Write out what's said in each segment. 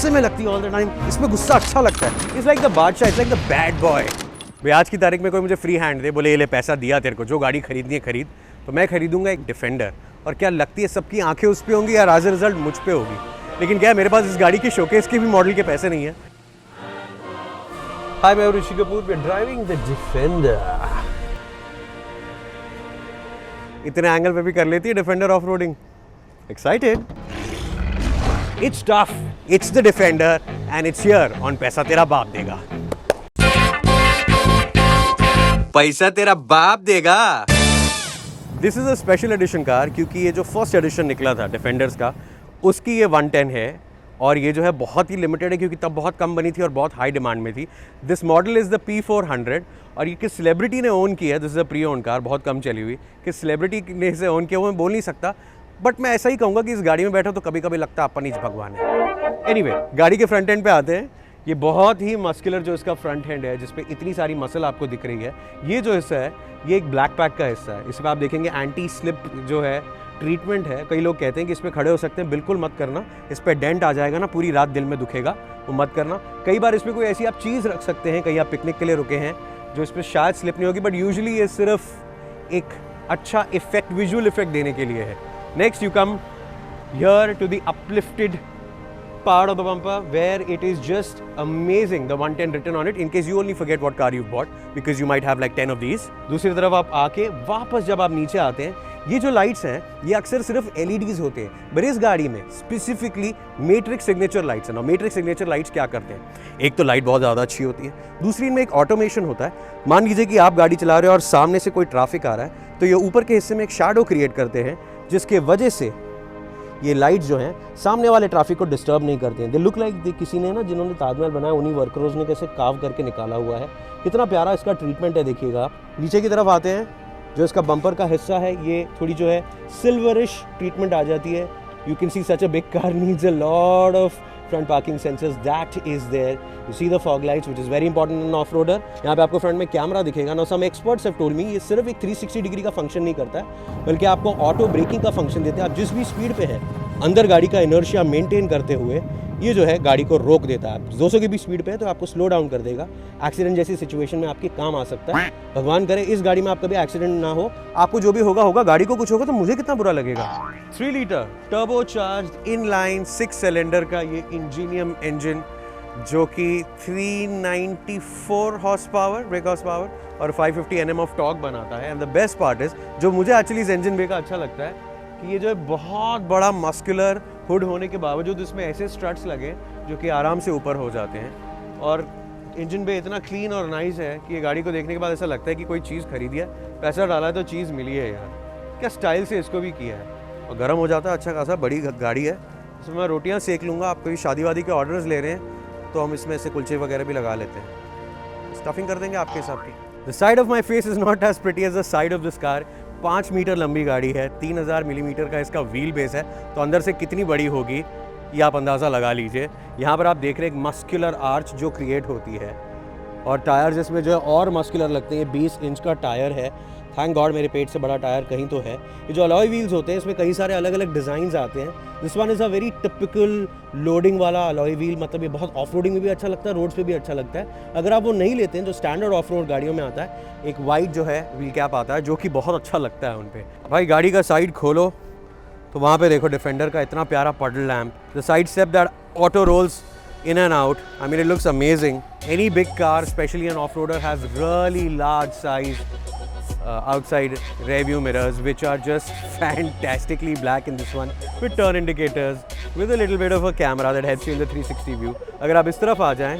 गुस्से में लगती है ऑल द टाइम, इसमें गुस्सा अच्छा लगता है। इट्स लाइक द बादशाह, it's like the bad boy. भाई आज की तारीख में कोई मुझे फ्री हैंड दे, बोले ये ले पैसा दिया तेरे को, जो गाड़ी खरीदनी है खरीद, तो मैं खरीदूंगा एक डिफेंडर। और क्या लगती है सबकी आंखें उस पर होंगी या एज अ रिजल्ट मुझ पे होगी। लेकिन क्या मेरे पास इस गाड़ी की शोकेस के भी मॉडल के पैसे नहीं है। हाय, मैं Rishi Kapoor, we are driving the defender. इतने एंगल पे भी कर लेती है defender off roading. Excited? It's tough, it's the defender and it's here on पैसा तेरा बाप देगा। पैसा तेरा बाप देगा। This is a special edition car, क्योंकि ये जो फर्स्ट एडिशन निकला था डिफेंडर्स का, उसकी ये 110 है और ये जो है बहुत ही लिमिटेड है, क्योंकि तब बहुत कम बनी थी और बहुत हाई डिमांड में थी। This model is the P400 और ये किस सेलिब्रिटी ने ओन की है, this is a pre own car, बहुत कम चली हुई। किस सेलिब्रिटी ने इसे ओन किया वो मैं बोल नहीं सकता, बट मैं ऐसा ही कहूँगा कि इस गाड़ी में बैठो तो कभी कभी लगता है अपन ही भगवान है। एनीवे, गाड़ी के फ्रंट एंड पे आते हैं। ये बहुत ही मस्कुलर जो इसका फ्रंट हैंड है, जिसपे इतनी सारी मसल आपको दिख रही है। ये जो हिस्सा है ये एक ब्लैक पैक का हिस्सा है। इसमें आप देखेंगे एंटी स्लिप जो है ट्रीटमेंट है। कई लोग कहते हैं कि इस पर खड़े हो सकते हैं, बिल्कुल मत करना। इस पर डेंट आ जाएगा ना, पूरी रात दिल में दुखेगा, वो मत करना। कई बार इसमें कोई ऐसी आप चीज़ रख सकते हैं, कहीं आप पिकनिक के लिए रुके हैं, जो इस पर शायद स्लिप नहीं होगी, बट यूजुअली ये सिर्फ एक अच्छा इफेक्ट, विजुअल इफेक्ट देने के लिए है। Next you come here to the uplifted part of the bumper where it is just amazing, the 110 written on it, in case you only forget what car you bought because you might have like 10 of these. दूसरी तरफ आप आके वापस जब आप नीचे आते हैं, ये जो लाइट्स हैं ये अक्सर सिर्फ LEDs होते हैं, पर इस गाड़ी में स्पेसिफिकली मैट्रिक्स सिग्नेचर लाइट्स हैं। और मैट्रिक्स सिग्नेचर लाइट्स क्या करते हैं, एक तो लाइट बहुत ज़्यादा अच्छी होती है, दूसरी इनमें एक ऑटोमेशन होता है। मान लीजिए कि आप गाड़ी चला रहे हो और सामने से कोई ट्रैफिक आ रहा है, तो ये ऊपर के हिस्से में एक शैडो क्रिएट करते हैं, जिसके वजह से ये लाइट्स जो हैं सामने वाले ट्रैफिक को डिस्टर्ब नहीं करते हैं। दे लुक लाइक किसी ने ना, जिन्होंने ताजमहल बनाया उन्हीं वर्कर्स ने कैसे काव करके निकाला हुआ है। कितना प्यारा इसका ट्रीटमेंट है, देखिएगा आप। नीचे की तरफ आते हैं, जो इसका बम्पर का हिस्सा है ये थोड़ी जो है सिल्वरिश ट्रीटमेंट आ जाती है। You can C such a big car needs a lot of front parking sensors, that is there. You see the fog lights, which is very important in an off-roader. यहाँ पे आपको front में camera दिखेगा। Now some experts have told me ये सिर्फ एक 360 degree का function नहीं करता है, बल्कि आपको ऑटो ब्रेकिंग का फंक्शन देते हैं। आप जिस भी स्पीड पे हैं, अंदर गाड़ी का इनर्शिया मेंटेन करते हुए ये जो है गाड़ी को रोक देता है। 200 की भी स्पीड पे है तो आपको स्लो डाउन कर देगा। एक्सीडेंट जैसी सिचुएशन में आपके काम आ सकता है। भगवान करे इस गाड़ी में आपका भी एक्सीडेंट ना हो। आपको जो भी होगा होगा, गाड़ी को कुछ होगा तो मुझे कितना बुरा लगेगा। 3 litre turbo charge inline 6 cylinder का ये इंजीनियम इंजन, जो कि 394 horse power, break horse power और 550 Nm ऑफ टॉर्क बनाता है। And the best part is, जो मुझे एक्चुअली इस इंजन बे का अच्छा लगता है, कि ये जो है बहुत बड़ा मस्कुलर हुड होने के बावजूद इसमें ऐसे स्ट्रट्स लगे जो कि आराम से ऊपर हो जाते हैं। और इंजन बे इतना क्लीन और नाइस है कि ये गाड़ी को देखने के बाद ऐसा लगता है कि कोई चीज़ खरीदी है, पैसा डाला है तो चीज़ मिली है यार। क्या स्टाइल से इसको भी किया है, और गर्म हो जाता है अच्छा खासा। बड़ी गाड़ी है, इसमें मैं रोटियाँ सेक लूँगा। आप कोई शादी वादी के ऑर्डर्स ले रहे हैं तो हम इसमें ऐसे कुलचे वगैरह भी लगा लेते हैं, स्टफिंग कर देंगे आपके हिसाब की। The side of my face is not as pretty as the side of this car. 5 metre लंबी गाड़ी है, 3000 मिलीमीटर का इसका व्हील बेस है, तो अंदर से कितनी बड़ी होगी ये आप अंदाज़ा लगा लीजिए। यहाँ पर आप देख रहे हैं एक मस्कुलर आर्च जो क्रिएट होती है, और टायर जिसमें जो है और मस्कुलर लगते हैं। 20 इंच का टायर है, थैंक गॉड मेरे पेट से बड़ा टायर कहीं तो है। ये जो अलॉय व्हील्स होते हैं इसमें कई सारे अलग अलग डिज़ाइंस आते हैं। This one is a very typical loading वाला अलॉय व्हील, मतलब ये बहुत ऑफ रोडिंग में भी अच्छा लगता है, रोड्स पे भी अच्छा लगता है। अगर आप वो नहीं लेते हैं, जो स्टैंडर्ड ऑफ रोड गाड़ियों में आता है, एक वाइट जो है व्हील कैप आता है, जो कि बहुत अच्छा लगता है उन पर। भाई गाड़ी का साइड खोलो तो वहाँ पे देखो डिफेंडर का इतना प्यारा puddle lamp, the side step that auto rolls in and out. I mean, it looks amazing. Any big car, especially an off-roader, has really large size outside rear view mirrors, which are just fantastically black in this one, with turn indicators, with a little bit of a camera that helps you in the 360 view. अगर आप इस तरफ आ जाएं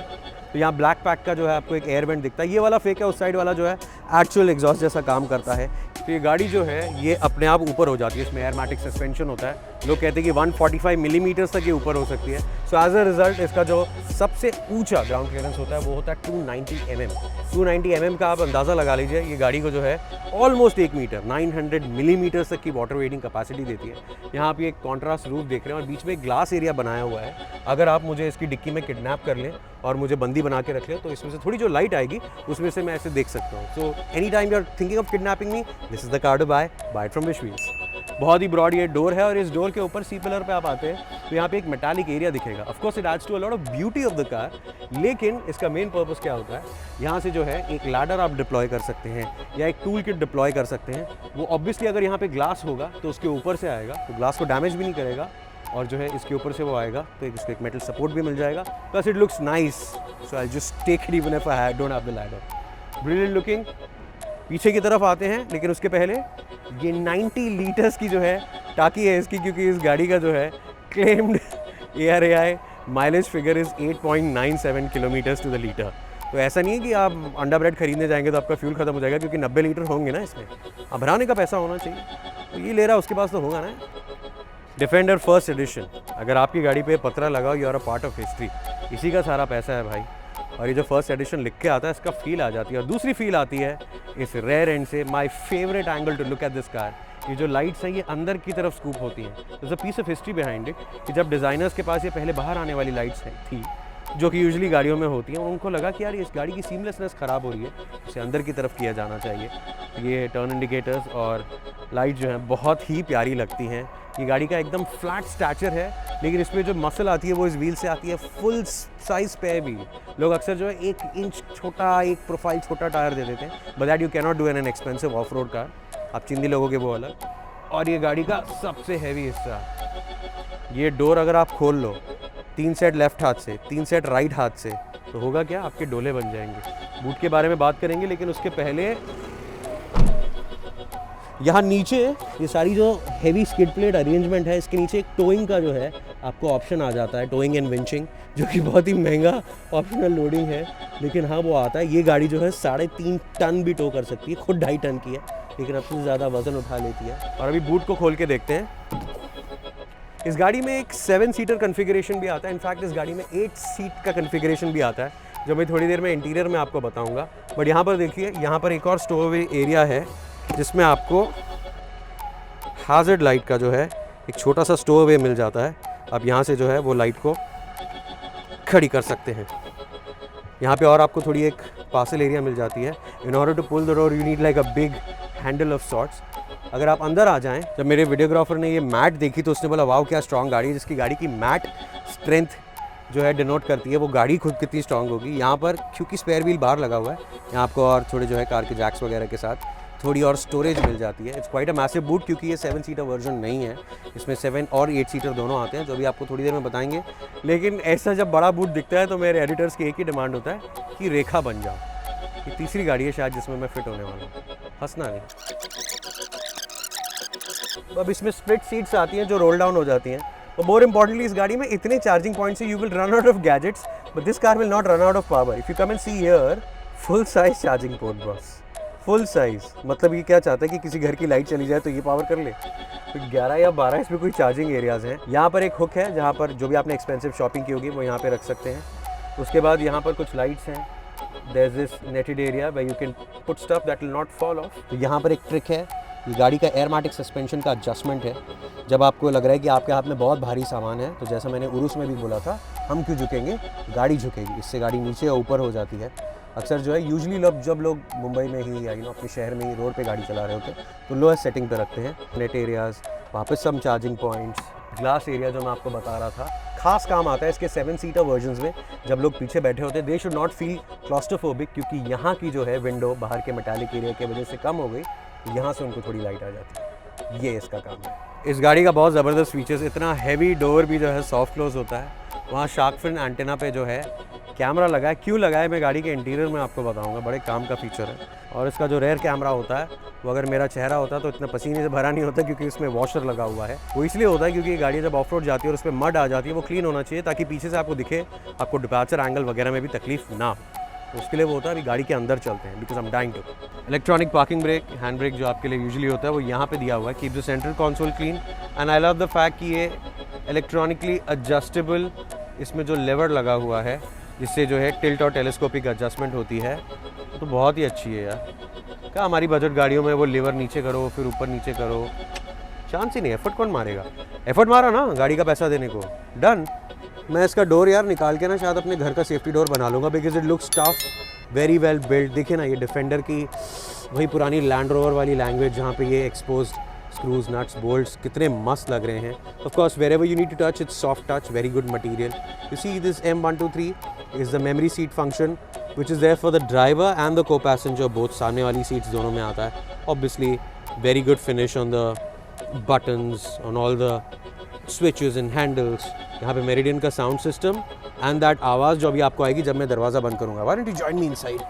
तो यहाँ black pack का जो है आपको एक एयर वेंट दिखता है। ये वाला फेक है, उस साइड वाला जो है एक्चुअल एग्जॉस्ट जैसा काम करता है। तो ये गाड़ी जो है ये अपने आप ऊपर हो जाती है, इसमें एयरमैटिक सस्पेंशन होता है। लोग कहते हैं कि 145 मिलीमीटर्स तक ये ऊपर हो सकती है। सो एज अ रिजल्ट इसका जो सबसे ऊंचा ग्राउंड क्लियरेंस होता है वो होता है 290 mm। 290 mm का आप अंदाज़ा लगा लीजिए। ये गाड़ी को जो है ऑलमोस्ट 1 मीटर 900 मिलीमीटर्स तक की वाटर वेटिंग कैपेसिटी देती है। यहाँ आप ये एक कॉन्ट्रास्ट रूफ देख रहे हैं और बीच में एक ग्लास एरिया बनाया हुआ है। अगर आप मुझे इसकी डिक्की में किडनैप कर लें और मुझे बंदी बना के रख लें तो इसमें से थोड़ी जो लाइट आएगी उसमें से मैं ऐसे देख सकता हूँ। So any time you are thinking of kidnapping me, this is the car to buy it from Wish Wheels. बहुत ही ब्रॉड ये डोर है और इस डोर के ऊपर सी पिलर पे आप आते हैं तो यहाँ पे एक मेटालिक एरिया दिखेगा। Of course it adds to a lot of beauty of the car, लेकिन इसका मेन पर्पस क्या होता है, यहाँ से जो है एक लैडर आप डिप्लॉय कर सकते हैं या एक टूल किट डिप्लॉय कर सकते हैं। वो ऑब्वियसली अगर यहाँ पे ग्लास होगा तो उसके ऊपर से आएगा, तो ग्लास को डैमेज भी नहीं करेगा और जो है इसके ऊपर से वो आएगा तो इसको एक मेटल सपोर्ट भी मिल जाएगा। Plus it looks nice, so I just take it even if I don't have the ladder. Brilliant looking. पीछे की तरफ आते हैं, लेकिन उसके पहले ये 90 लीटर्स की जो है टाकी है इसकी, क्योंकि इस गाड़ी का जो है claimed ARAI mileage figure is 8.97 kilometres to the litre. तो ऐसा नहीं है कि आप अंडा ब्रेड खरीदने जाएंगे तो आपका फ्यूल खत्म हो जाएगा, क्योंकि 90 लीटर होंगे ना इसमें, अब भराने का पैसा होना चाहिए, तो ये ले रहा उसके पास तो होगा ना। डिफेंडर फर्स्ट एडिशन, अगर आपकी गाड़ी पे पतरा लगाओ, you are a part of history, इसी का सारा पैसा है भाई। और ये जो फर्स्ट एडिशन लिख के आता है इसका फील आ जाती है। और दूसरी फील आती है इस रेयर एंड से, my favourite angle to look at this car, ये जो लाइट्स हैं ये अंदर की तरफ स्कूप होती हैं। there's a piece of history behind it कि जब डिज़ाइनर्स के पास ये पहले बाहर आने वाली लाइट्स थी जो कि यूजुअली गाड़ियों में होती हैं, उनको लगा कि यार इस गाड़ी की सीमलेसनेस ख़राब हो रही है, इसे अंदर की तरफ किया जाना चाहिए। ये टर्न इंडिकेटर्स और लाइट जो हैं बहुत ही प्यारी लगती हैं। ये गाड़ी का एकदम फ्लैट स्टैचर है, लेकिन इसमें जो मसल आती है वो इस व्हील से आती है, फुल साइज पे व्हील। लोग अक्सर जो है 1 इंच छोटा, एक प्रोफाइल छोटा टायर दे देते हैं, but that you cannot do in an expensive of road car. आप चिंदी लोगोगे वो अलग। और ये गाड़ी का सबसे हैवी हिस्सा, ये डोर अगर आप खोल लो 3 सेट लेफ्ट हाथ से, 3 सेट राइट हाथ से, तो होगा क्या, आपके डोले बन जाएंगे। बूट के बारे में बात करेंगे, लेकिन उसके पहले यहाँ नीचे ये सारी जो हेवी स्किड प्लेट अरेंजमेंट है, इसके नीचे एक टोइंग का जो है आपको ऑप्शन आ जाता है, टोइंग एंड विंचिंग, जो कि बहुत ही महंगा ऑप्शनल लोडिंग है, लेकिन हाँ वो आता है। ये गाड़ी जो है 3.5 टन भी टो कर सकती है, खुद 2.5 टन की है, लेकिन अपने ज़्यादा वजन उठा लेती है। और अभी बूट को खोल के देखते हैं। इस गाड़ी में एक 7 सीटर कन्फिगरेशन भी आता है, इनफैक्ट इस गाड़ी में 8 सीट का कन्फिगरेशन भी आता है, जो मैं थोड़ी देर में इंटीरियर में आपको बताऊँगा। बट यहाँ पर देखिए, यहाँ पर एक और स्टोरवे एरिया है जिसमें आपको हैज़र्ड लाइट का जो है एक छोटा सा स्टोरवे मिल जाता है। आप यहाँ से जो है वो लाइट को खड़ी कर सकते हैं। यहाँ पे और आपको थोड़ी एक पार्सल एरिया मिल जाती है। In order to pull the door you need like a big handle of sorts. अगर आप अंदर आ जाएं, जब मेरे वीडियोग्राफर ने ये मैट देखी तो उसने बोला वाओ क्या स्ट्रॉन्ग गाड़ी है, जिसकी गाड़ी की मैट स्ट्रेंथ जो है डिनोट करती है वो गाड़ी खुद कितनी स्ट्रॉन्ग होगी। यहाँ पर क्योंकि स्पेयर व्हील बाहर लगा हुआ है, यहाँ आपको और थोड़े जो है कार के जैक्स वगैरह के साथ थोड़ी और स्टोरेज मिल जाती है। It's quite a massive boot, क्योंकि ये 7 सीटर वर्जन नहीं है, इसमें 7 और 8 सीटर दोनों आते हैं, जो भी आपको थोड़ी देर में बताएंगे। लेकिन ऐसा जब बड़ा बूट दिखता है तो मेरे एडिटर्स की एक ही डिमांड होता है कि रेखा बन जाओ। ये तीसरी गाड़ी है शायद जिसमें मैं फिट होने वाला हूँ, हंसना नहीं। अब इसमें स्प्लिट सीट्स आती हैं जो रोल डाउन हो जाती हैं, और मोर इम्पॉर्टेंटली इस गाड़ी में इतने चार्जिंग पॉइंट्स हैं, you will run out of gadgets but this car will not run out of power. If you come and see here, full size charging port boss, full size. मतलब ये क्या चाहता है कि किसी घर की लाइट चली जाए तो ये पावर कर ले। तो 11 या 12 इसमें कोई चार्जिंग एरियाज़ हैं। यहाँ पर एक हुक है जहाँ पर जो भी आपने एक्सपेंसिव शॉपिंग की होगी वो यहाँ पे रख सकते हैं। उसके बाद यहाँ पर कुछ लाइट्स हैं, there is this netted area where you can put stuff that will not fall off. तो यहाँ पर एक ट्रिक है, ये गाड़ी का एयरमैटिक सस्पेंशन का एडजस्टमेंट है। जब आपको लग रहा है कि आपके हाथ में बहुत भारी सामान है, तो जैसा मैंने उरुस में भी बोला था, हम क्यों झुकेंगे, गाड़ी झुकेगी, इससे गाड़ी नीचे या ऊपर हो जाती है। अक्सर जो है यूजुअली लोग जब लोग मुंबई में ही या अपने शहर में ही रोड पे गाड़ी चला रहे होते हैं तो लोएस्ट सेटिंग पे रखते हैं। नेट एरियाज़, वापस सम चार्जिंग पॉइंट्स, ग्लास एरिया जो मैं आपको बता रहा था, खास काम आता है इसके 7 सीटर वर्जन्स में। जब लोग पीछे बैठे होते हैं they should not feel claustrophobic, क्योंकि यहाँ की जो है विंडो बाहर के मेटालिक एरिया की वजह से कम हो गई, यहाँ से उनको थोड़ी लाइट आ जाती है। ये इसका काम है। इस गाड़ी का बहुत ज़बरदस्त फीचर्स, इतना हैवी डोर भी जो है सॉफ्ट क्लोज होता है। वहाँ शार्क फिन एंटेना पे जो है कैमरा लगा है, क्यों लगा है मैं गाड़ी के इंटीरियर में आपको बताऊंगा, बड़े काम का फीचर है। और इसका जो रेयर कैमरा होता है वो अगर मेरा चेहरा होता तो इतना पसीने से भरा नहीं होता, क्योंकि इसमें वॉशर लगा हुआ है। वो इसलिए होता है क्योंकि ये गाड़ी जब ऑफ रोड जाती है और उस पर मड आ जाती है, वो क्लीन होना चाहिए ताकि पीछे से आपको दिखे, आपको डिपार्चर एंगल वगैरह में भी तकलीफ ना हो। तो उसके लिए वो होता है अभी गाड़ी के अंदर चलते हैं, because I am dying to. Electronic parking brake, hand brake जो आपके लिए यूजुअली होता है वो यहाँ पे दिया हुआ है, keep the central console clean. And I love the fact कि ये इलेक्ट्रॉनिकली एडजस्टेबल, इसमें जो लेवर लगा हुआ है जिससे जो है टिल्ट और टेलीस्कोपिक एडजस्टमेंट होती है, तो बहुत ही अच्छी है यार। क्या हमारी बजट गाड़ियों में वो लीवर नीचे करो फिर ऊपर नीचे करो, चांस ही नहीं। एफर्ट कौन मारेगा, एफर्ट मारा ना गाड़ी का पैसा देने को, डन। मैं इसका डोर यार निकाल के ना शायद अपने घर का सेफ्टी डोर बना लूँगा, because it looks tough, very well build. देखिए ना ये डिफेंडर की वही पुरानी लैंड रोवर वाली लैंग्वेज, जहाँ पे ये एक्सपोज्ड स्क्रूज नट्स बोल्ट्स कितने मस्त लग रहे हैं. Of course wherever you need to touch it's soft touch, very good material. You see this M123 is the memory seat function which is there for the driver and the co-passenger both. सामने वाली seats दोनों में आता है. Obviously very good finish on the buttons, on all the switches and handles. यहाँ पे Meridian का sound system and that आवाज़ जो अभी आपको आएगी जब मैं दरवाज़ा बंद करूँगा. Why don't you join me inside?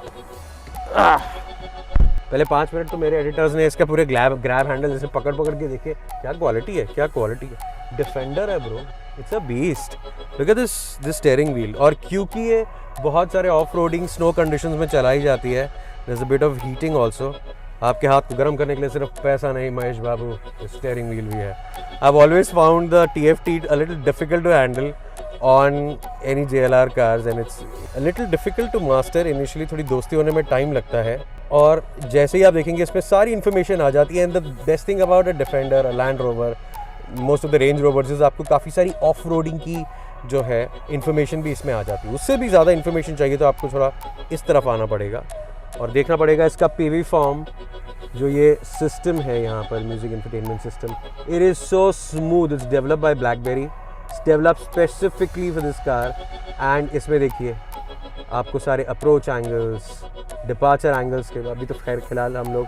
पहले 5 मिनट तो मेरे एडिटर्स ने इसका पूरे ग्रैब हैंडल जैसे पकड़ के देखे. क्या क्वालिटी है, क्या क्वालिटी है. डिफेंडर है bro, it's a beast. Look at this steering wheel. और क्योंकि ये बहुत सारे ऑफ रोडिंग स्नो कंडीशंस में चलाई जाती है, there is a bit of heating also. आपके हाथ को गर्म करने के लिए सिर्फ पैसा नहीं महेश बाबू, स्टीयरिंग व्हील भी है. I have always found the TFT a little difficult to handle on any JLR cars and it's a little difficult to master. Initially थोड़ी दोस्ती होने में टाइम लगता है और जैसे ही आप देखेंगे इसमें सारी इन्फॉर्मेशन आ जाती है. And the best thing about a Defender, a Land Rover, most of the Range Rovers, आपको काफ़ी सारी ऑफ रोडिंग की जो है इन्फॉर्मेशन भी इसमें आ जाती है. उससे भी ज़्यादा इन्फॉर्मेशन चाहिए तो आपको थोड़ा इस तरफ आना पड़ेगा और देखना पड़ेगा इसका PV फॉर्म जो ये सिस्टम है यहाँ पर, music entertainment system. It is so smooth. It's developed by blackberry, it's developed specifically for this car. And इसमें देखिए आपको सारे अप्रोच एंगल्स, डिपार्चर एंगल्स के, अभी तो खैर फिलहाल हम लोग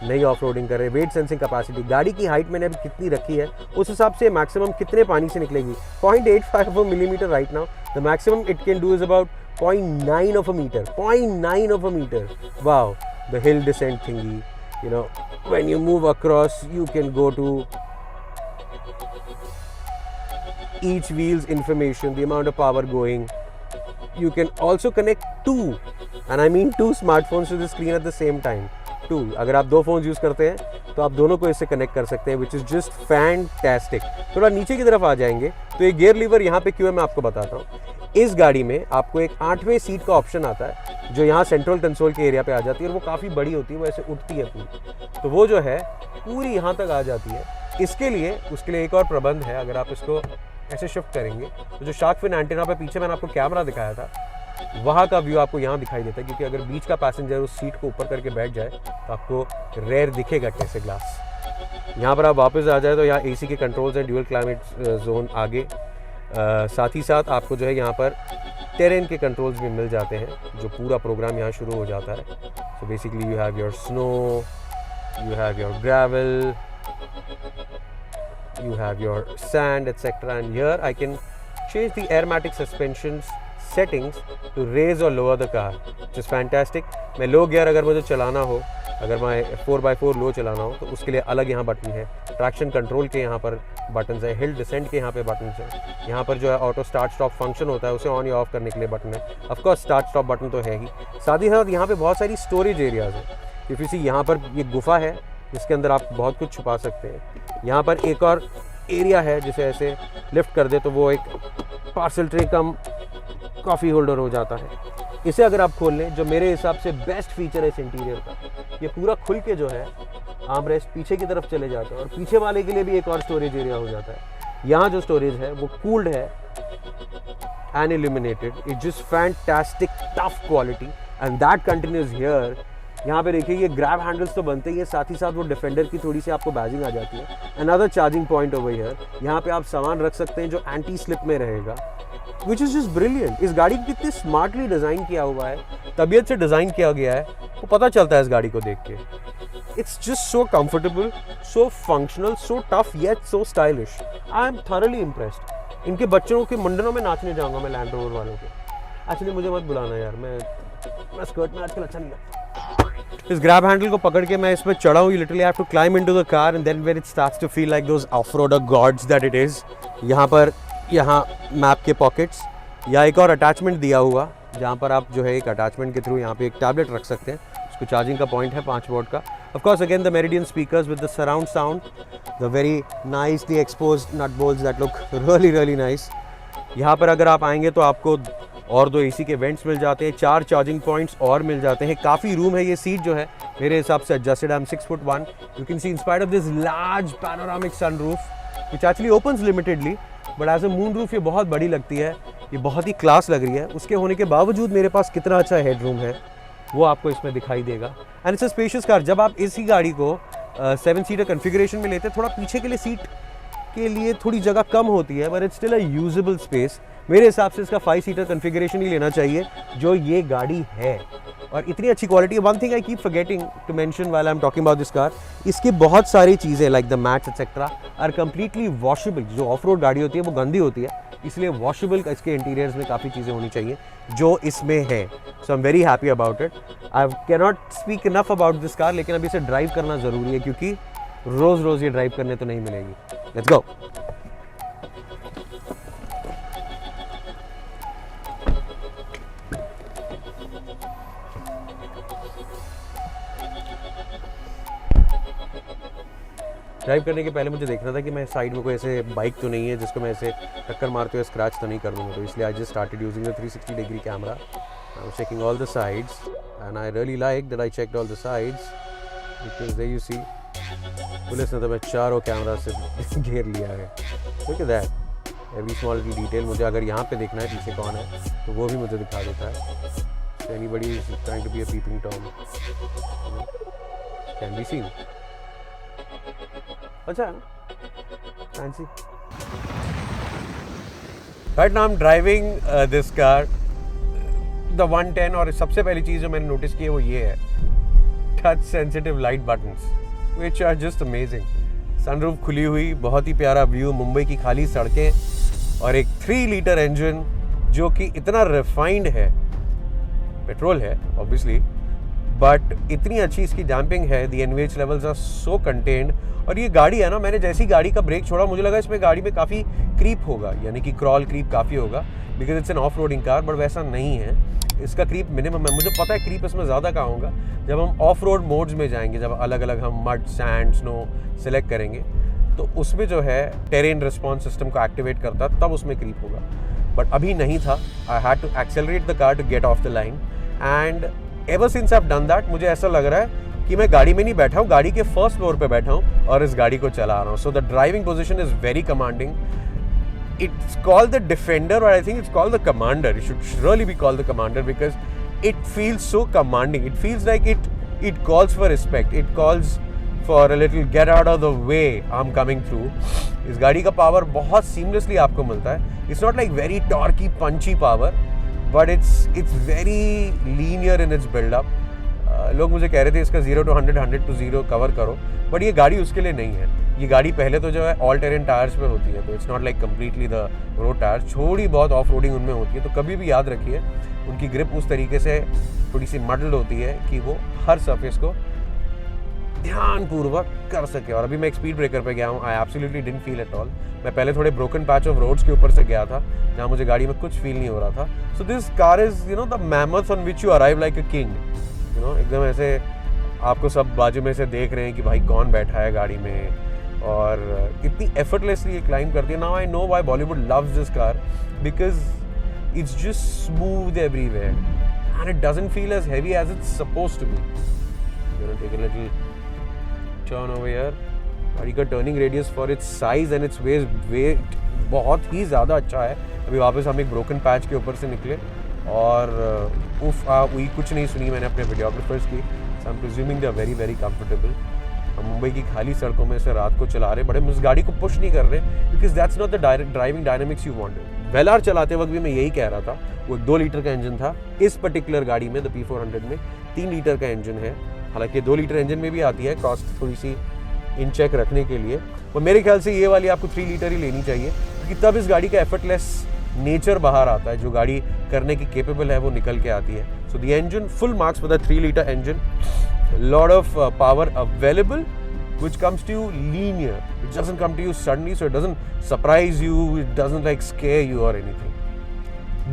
नई ऑफ रोडिंग कर रहे हैं. वेट सेंसिंग कैपेसिटी, गाड़ी की हाइट मैंने अभी कितनी रखी है उस हिसाब से मैक्सिमम कितने पानी से निकलेगी. 0.85 millimetre right now. The maximum it can do is about 0.9 of a meter. 0.9 of a meter. Wow, the hill descent thingy. You know, when you move across, you can go to each wheel's information, the amount of power going. You can also connect two, and I mean two smartphones to the screen at the same time. Two. अगर आप 2 phone use करते हैं तो आप दोनों को इससे connect कर सकते हैं, which is just fantastic. थोड़ा नीचे की तरफ आ जाएंगे तो ये गियर लीवर यहाँ पे क्यों है मैं आपको बताता हूँ. इस गाड़ी में आपको एक 8वें सीट का ऑप्शन आता है जो यहाँ सेंट्रल कंसोल के एरिया पे आ जाती है और वो काफ़ी बड़ी होती है, वो ऐसे उठती है पूरी. तो वो जो है पूरी यहाँ तक आ जाती है. उसके लिए एक और प्रबंध है. अगर आप इसको ऐसे शिफ्ट करेंगे तो जो शार्क फिन एंटीना पे पीछे मैंने आपको कैमरा दिखाया था वहाँ का व्यू आपको यहाँ दिखाई देता है, क्योंकि अगर बीच का पैसेंजर उस सीट को ऊपर करके बैठ जाए तो आपको रेयर दिखेगा कैसे ग्लास. यहाँ पर आप वापस आ जाए तो यहाँ AC के कंट्रोल्स हैं, ड्यूअल क्लाइमेट जोन आगे. साथ ही साथ आपको जो है यहाँ पर टेरेन के कंट्रोल्स भी मिल जाते हैं, जो पूरा प्रोग्राम यहाँ शुरू हो जाता है. So basically you have your snow, you have your gravel, you have your sand etc. and here I can change the airmatic suspensions settings to raise or lower the car, which is fantastic. मैं लो gear अगर मुझे चलाना हो, अगर मैं 4x4 लो चलाना हो तो उसके लिए अलग यहाँ बटन है. ट्रैक्शन कंट्रोल के यहाँ पर बटन है, हिल डिसेंट के यहाँ पे बटन है. यहाँ पर जो है ऑटो स्टार्ट स्टॉप फंक्शन होता है, उसे ऑन या ऑफ करने के लिए बटन है. ऑफकोर्स स्टार्ट स्टॉप बटन तो है ही. साथ ही साथ यहाँ पे बहुत सारी स्टोरेज एरियाज हैं. इफ यू सी यहाँ पर ये गुफा है जिसके अंदर आप बहुत कुछ छुपा सकते हैं. यहाँ पर एक और एरिया है जिसे ऐसे लिफ्ट कर दे तो वो एक पार्सल ट्रे कम कॉफ़ी होल्डर हो जाता है. इसे अगर आप खोल लें, जो मेरे हिसाब से बेस्ट फीचर है इस इंटीरियर का, ये पूरा खुल के जो है आर्म रेस्ट पीछे की तरफ चले जाता है और पीछे वाले के लिए भी एक और स्टोरेज एरिया हो जाता है. यहाँ जो स्टोरेज है वो कूल्ड है and illuminated. It just fantastic tough quality and that continues here. यहाँ पे देखिए ये ग्रैब हैंडल्स तो बनते ही है, साथ ही साथ वो डिफेंडर की थोड़ी सी आपको बैजिंग आ जाती है. Another charging point over here. यहाँ पे आप सामान रख सकते हैं जो एंटी स्लिप में रहेगा, विच इज़ जस्ट ब्रिलियंट. इस गाड़ी को कितनी स्मार्टली डिज़ाइन किया हुआ है, तबीयत से डिज़ाइन किया गया है, वो पता चलता है इस गाड़ी को देख के. It's just so comfortable, so functional, so tough yet so stylish. I am thoroughly impressed. इनके बच्चों के मुंडनों में नाचने जाऊँगा मैं लैंड रोवर वालों के. एक्चुअली मुझे मत बुलाना यार, मैं स्कर्ट में आजकल अच्छा नहीं लगता. इस ग्रैब हैंडल को पकड़ के मैं इसमें चढ़ा हूँ. Literally I have to climb into the car and then where it starts to feel like those off-roader gods that it is. यहाँ मैप के पॉकेट्स या एक और अटैचमेंट दिया हुआ जहाँ पर आप जो है एक अटैचमेंट के थ्रू यहाँ पे एक टैबलेट रख सकते हैं. उसको चार्जिंग का पॉइंट है 5 वोल्ट का. Of course again the Meridian speakers with the surround sound, the very nicely exposed nut bolts that look really nice. यहाँ पर अगर आप आएंगे तो आपको और 2 AC के वेंट्स मिल जाते हैं, 4 चार्जिंग पॉइंट्स और मिल जाते हैं. काफ़ी रूम है. ये सीट जो है मेरे हिसाब से adjusted. I am 6'1". You can see in spite of this large panoramic sunroof which actually opens limitedly, but as a moon roof ये बहुत बड़ी लगती है. ये बहुत ही क्लास लग रही है. उसके होने के बावजूद मेरे पास कितना अच्छा हेडरूम है वो आपको इसमें दिखाई देगा. And it's a spacious car. जब आप इसी गाड़ी को 7 सीटर कन्फिगरेशन में लेते हैं, थोड़ा पीछे के लिए सीट के लिए थोड़ी जगह कम होती है, but it's still a usable space. मेरे हिसाब से इसका 5 सीटर कन्फिगरेशन ही लेना चाहिए जो ये गाड़ी है, और इतनी अच्छी क्वालिटी है। One thing I keep forgetting to mention while I am talking about this car, इसकी बहुत सारी चीज़ें like the mats etcetera are completely washable. जो ऑफ रोड गाड़ी होती है वो गंदी होती है, इसलिए वॉशेबल इसके इंटीरियर्स में काफ़ी चीज़ें होनी चाहिए जो इसमें है। So I am very happy about it. I can not speak enough about this car, लेकिन अभी इसे ड्राइव करना ज़रूरी है क्योंकि रोज़ रोज़ ये ड्राइव करने तो नहीं मिलेगी। Let's go. ड्राइव करने के पहले मुझे देखना था कि मैं साइड में कोई ऐसे बाइक तो नहीं है जिसको मैं ऐसे टक्कर मारते हुए स्क्रैच तो नहीं कर दूँगा, तो इसलिए I just started using the 360 degree camera. I was checking all the sides and I really like that I checked all the sides because there you see police ने तो मैं चारों कैमरा से घेर लिया है। Look at that, every small detail मुझे अगर यहाँ पे देखना है पीछे कौन है तो वो भी मुझे दिखा देता है। Anybody is trying to be a peeping Tom can be seen. अच्छा fancy. Right now I am driving this car the 110, और सबसे पहली चीज़ जो मैंने नोटिस की है वो ये है touch sensitive light buttons which are just amazing. Sunroof खुली हुई, बहुत ही प्यारा व्यू, मुंबई की खाली सड़कें और एक 3 लीटर इंजन जो कि इतना रिफाइंड है। पेट्रोल है ऑब्वियसली, बट इतनी अच्छी इसकी डैम्पिंग है, the NVH levels are so contained. और ये गाड़ी है ना, मैंने जैसी गाड़ी का ब्रेक छोड़ा मुझे लगा इसमें गाड़ी में काफ़ी क्रीप होगा, यानी कि क्रॉल क्रीप काफ़ी होगा because it's an off roading car, but वैसा नहीं है। इसका क्रीप मिनिमम है। मुझे पता है क्रीप इसमें ज़्यादा कहाँ होगा, जब हम ऑफ रोड मोड्स में जाएंगे, जब अलग अलग हम मड, सैंड, स्नो सेलेक्ट करेंगे तो उसमें जो है टेरेन रिस्पॉन्स सिस्टम को एक्टिवेट करता तब उसमें क्रीप होगा, बट अभी नहीं था। I had to accelerate the car to get off the line and ever since I have done that मुझे ऐसा लग रहा है कि मैं गाड़ी में नहीं बैठा हूँ, गाड़ी के फर्स्ट फ्लोर पे बैठा हूँ और इस गाड़ी को चला रहा हूँ। So the driving position is very commanding. It's called the Defender, or I think it's called the Commander. It should really be called the Commander because it feels so commanding. It feels like it calls for respect. It calls for a little get out of the way. I'm coming through. इस गाड़ी का power बहुत seamlessly आपको मिलता है. It's not like very torquey, punchy power, but it's very linear in its build up. लोग मुझे कह रहे थे इसका 0 to 100, 100 to 0 कवर करो, बट ये गाड़ी उसके लिए नहीं है। ये गाड़ी पहले तो जो है ऑल टेरेन टायर्स पे होती है, तो it's not like completely the road tyre, थोड़ी बहुत ऑफ रोडिंग उनमें होती है। तो कभी भी याद रखिए उनकी ग्रिप उस तरीके से थोड़ी सी मडल्ड होती है कि वो हर सरफेस को ध्यानपूर्वक कर सके। और अभी मैं एक स्पीड ब्रेकर पे गया हूँ, I absolutely didn't feel at all. मैं पहले थोड़े ब्रोकन पैच ऑफ रोड्स के ऊपर से गया था जहाँ मुझे गाड़ी में कुछ फील नहीं हो रहा था। So this car is the mammoth on which you arrive like a king. एकदम ऐसे आपको सब बाजू में से देख रहे हैं कि भाई कौन बैठा है गाड़ी में, और इतनी एफर्टलेसली ये क्लाइम करती है। Now I know why Bollywood loves this car because it's just smooth everywhere and it doesn't feel as heavy as it's supposed to be. Take a little turn over here. गाड़ी का turning radius for its size and its weight बहुत ही ज़्यादा अच्छा है। अभी वापस हम एक ब्रोकन पैच के ऊपर से निकले और वही कुछ नहीं सुनी मैंने अपने वीडियोग्राफर्स की। So I am presuming they are very very comfortable. हम मुंबई की खाली सड़कों में से रात को चला रहे, बड़े हम इस गाड़ी को पुश नहीं कर रहे because that's not the driving dynamics you wanted. Velar चलाते वक्त भी मैं यही कह रहा था, वो 2 लीटर का इंजन था। इस पर्टिकुलर गाड़ी में द P400 में 3 लीटर का इंजन है। हालांकि 2 लीटर इंजन में भी आती है, कॉस्ट थोड़ी सी इन चेक रखने के लिए, और मेरे ख्याल से ये वाली आपको 3 लीटर ही लेनी चाहिए क्योंकि तब इस गाड़ी का एफर्टलेस नेचर बाहर आता है, जो गाड़ी करने की केपेबल है वो निकल के आती है। So the engine full marks for the 3 litre engine, lot of power available which comes to you linear. It doesn't come to you suddenly, so it doesn't surprise you, it doesn't like scare you or anything.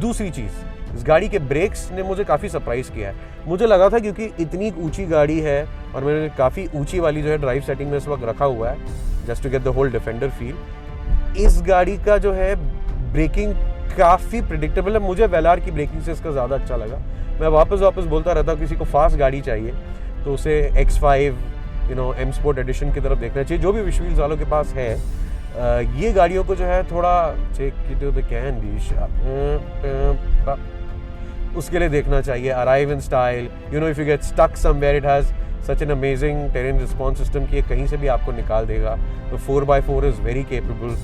दूसरी चीज़, इस गाड़ी के breaks ने मुझे काफ़ी surprise किया है। मुझे लगा था क्योंकि इतनी ऊंची गाड़ी है और मैंने काफ़ी ऊंची वाली जो है ड्राइव सेटिंग में इस वक्त रखा हुआ है just to get the whole Defender feel. इस गाड़ी का जो है ब्रेकिंग काफ़ी प्रिडिक्टेबल है। मुझे वेलार की ब्रेकिंग से इसका ज़्यादा अच्छा लगा। मैं वापस बोलता रहता हूँ किसी को फास्ट गाड़ी चाहिए तो उसे X5 M स्पोर्ट एडिशन की तरफ देखना चाहिए, जो भी विश्वील्स वालों के पास है। ये गाड़ियों को जो है थोड़ा check to the can be उसके लिए देखना चाहिए। Arrive in style, if you get stuck somewhere it has such an amazing terrain response system की कहीं से भी आपको निकाल देगा। तो 4x4 is very capable,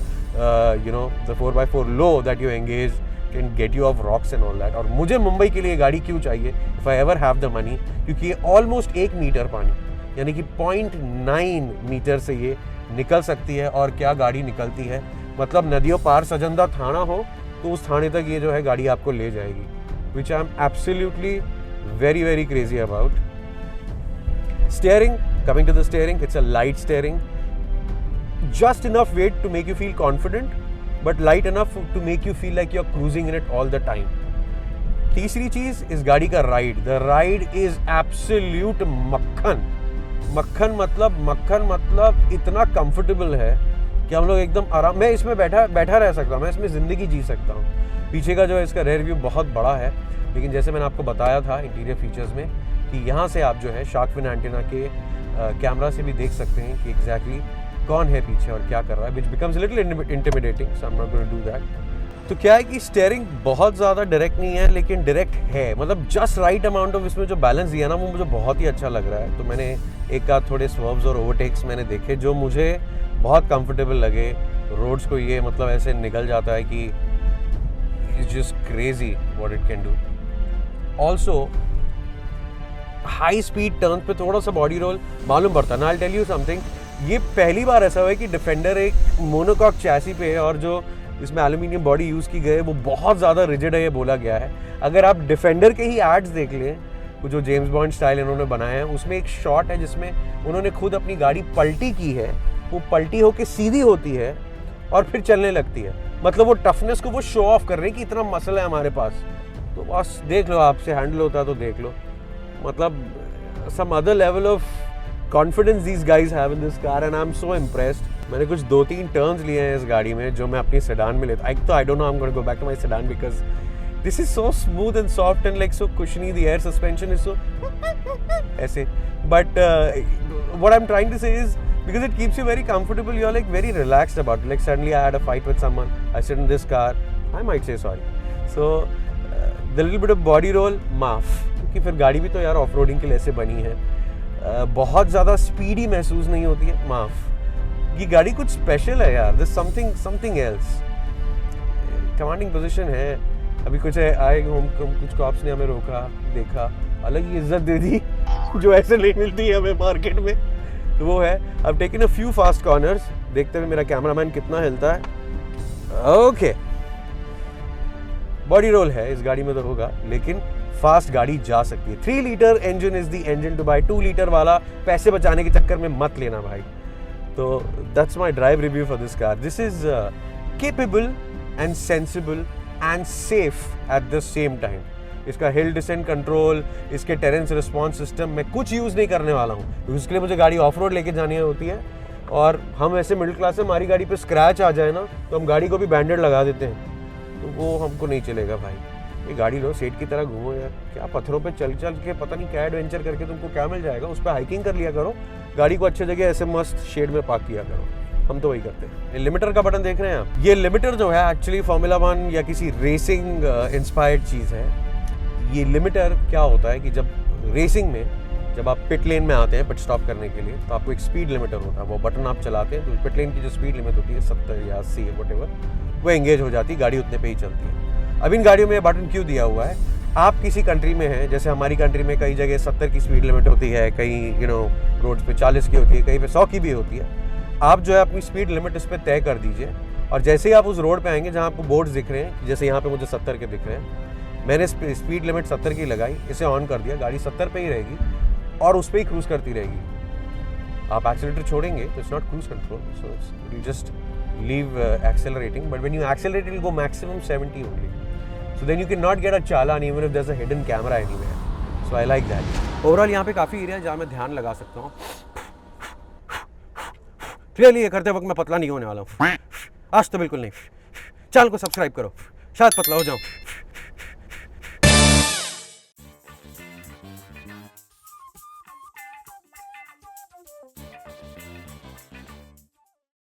you know the 4x4 low that you engage can get you off rocks and all that. और मुझे मुंबई के लिए गाड़ी क्यों चाहिए, if I ever have the money, क्योंकि ये ऑलमोस्ट 1 मीटर पानी यानी कि 0.9 मीटर से ये निकल सकती है। और क्या गाड़ी निकलती है, मतलब नदियों पार सजंदा थाना हो तो उस थाने तक ये जो है गाड़ी आपको ले जाएगी, which I am absolutely very very crazy about. Steering, coming to the steering, it's a light steering, just enough weight to make you feel confident but light enough to make you feel like you're cruising in it all the time. तीसरी चीज इस गाड़ी का ride, the ride is absolute मक्खन। मक्खन मतलब इतना comfortable है कि हम लोग एकदम आराम, मैं इसमें बैठा रह सकता हूँ, मैं इसमें ज़िंदगी जी सकता हूँ। पीछे का जो है इसका रेयर व्यू बहुत बड़ा है, लेकिन जैसे मैंने आपको बताया था इंटीरियर फीचर्स में कि यहाँ से आप जो है शार्क फिन एंटीना के कैमरा से भी देख सकते हैं कि एग्जैक्टली कौन है पीछे और क्या कर रहा है, which becomes little intimidating, so I am not going to do that. तो क्या है कि स्टीयरिंग बहुत ज़्यादा डायरेक्ट नहीं है, लेकिन डायरेक्ट है, मतलब जस्ट राइट अमाउंट ऑफ इसमें जो बैलेंस दिया ना वो मुझे बहुत ही अच्छा लग रहा है। तो मैंने एक आध थोड़े स्वर्व्स और ओवरटेक्स मैंने देखे जो मुझे बहुत कंफर्टेबल लगे। रोड्स को ये मतलब ऐसे निकल जाता है कि it's just crazy what it can do. Also high speed turn पे थोड़ा सा बॉडी रोल मालूम पड़ता है ना। आई टेल यू समथिंग, ये पहली बार ऐसा हुआ है कि डिफेंडर एक मोनोकॉक चैसी पे है और जो इसमें एल्यूमिनियम बॉडी यूज़ की गई है वो बहुत ज़्यादा रिजिड है, ये बोला गया है। अगर आप डिफेंडर के ही एड्स देख लें, वो जो जेम्स बॉन्ड स्टाइल इन्होंने बनाया है, उसमें एक शॉट है जिसमें उन्होंने खुद अपनी गाड़ी पलटी की है, वो पलटी होकर सीधी होती है और फिर चलने लगती है। मतलब वो टफनेस को वो शो ऑफ कर रहे हैं कि इतना मसल है हमारे पास। तो बस देख लो, आपसे हैंडल होता तो देख लो, मतलब some other level of confidence these guys have in this car and I'm so impressed. मैंने कुछ 2-3 टर्न्स लिए हैं इस गाड़ी में जो मैं अपनी सेडान में लेता। तो I don't know, I'm going to go back to my sedan because this is so smooth and soft and like so cushiony. The air suspension is so ऐसे. But what I'm trying to say is because it keeps you very comfortable, you're like very relaxed about it. Like suddenly I had a fight with someone, I sit in this car, I might say sorry. So the little bit of body roll माफ, क्योंकि फिर गाड़ी भी तो यार off roading के लिए ऐसे बनी है। बहुत ज़्यादा स्पीडी महसूस नहीं होती है, माफ। ये गाड़ी कुछ स्पेशल है यार, this something else. Commanding position है। अभी कुछ आए कुछ कॉप्स ने हमें रोका, देखा, अलग ही इज्जत दे दी जो ऐसे नहीं मिलती है हमें मार्केट में। तो वो है, अब taken a few fast corners, देखते हुए मेरा कैमरामैन कितना हिलता है। ओके, बॉडी रोल है इस गाड़ी में तो होगा, लेकिन फास्ट गाड़ी जा सकती है। 3 litre engine is the engine to buy. 2 litre वाला पैसे बचाने के चक्कर में मत लेना भाई। तो that's my drive review for this car. This is capable and sensible and safe at the same time. इसका हिल डिसेंट कंट्रोल, इसके टेरेंस रिस्पॉन्स सिस्टम मैं कुछ यूज़ नहीं करने वाला हूँ, क्योंकि उसके लिए मुझे गाड़ी ऑफ रोड लेके जानी होती है। और हम ऐसे मिडिल क्लास में, हमारी गाड़ी पे स्क्रैच आ जाए ना तो हम गाड़ी को भी बैंडेड लगा देते हैं, तो वो हमको नहीं चलेगा भाई। ये गाड़ी लो, सेठ की तरह घूमो यार, क्या पत्थरों पे चल के पता नहीं क्या एडवेंचर करके तुमको क्या मिल जाएगा। उस पर हाइकिंग कर लिया करो, गाड़ी को अच्छे जगह ऐसे मस्त शेड में पार्क किया करो। हम तो वही करते हैं। ये लिमिटर का बटन देख रहे हैं आप, ये लिमिटर जो है एक्चुअली फार्मूला 1 या किसी रेसिंग इंस्पायर्ड चीज़ है। ये लिमिटर क्या होता है कि जब रेसिंग में जब आप पिट लेन में आते हैं पिट स्टॉप करने के लिए, तो आपको एक स्पीड लिमिटर होता है, वो बटन आप चलाते हैं तो पिट लेन की जो स्पीड लिमिट होती है 70 या 80 व्हाटएवर, वो एंगेज हो जाती है, गाड़ी उतने पे ही चलती है। अब इन गाड़ियों में बटन क्यों दिया हुआ है? आप किसी कंट्री में हैं, जैसे हमारी कंट्री में कई जगह 70 की स्पीड लिमिट होती है, कहीं रोड्स पे 40 की होती है, कहीं पे 100 की भी होती है। आप जो है अपनी स्पीड लिमिट इस पर तय कर दीजिए, और जैसे ही आप उस रोड पे आएंगे जहाँ आपको बोर्ड्स दिख रहे हैं, जैसे यहाँ पे मुझे 70 के दिख रहे हैं, मैंने स्पीड लिमिट 70 की लगाई, इसे ऑन कर दिया, गाड़ी 70 पे ही रहेगी और उस पर ही क्रूज करती रहेगी। आप एक्सीलरेटर छोड़ेंगे तो it's not cruise control, so you just leave accelerating, but when you accelerate it will go maximum 70 only, so then you cannot get a challan even if there's a hidden camera anywhere, so I like that. Overall यहाँ पे काफ़ी area है जहाँ मैं ध्यान लगा सकता हूँ। क्लियरली ये करते वक्त मैं पतला नहीं होने वाला हूँ, आज तो बिल्कुल नहीं। चैनल को सब्सक्राइब करो, शायद पतला हो जाऊँ।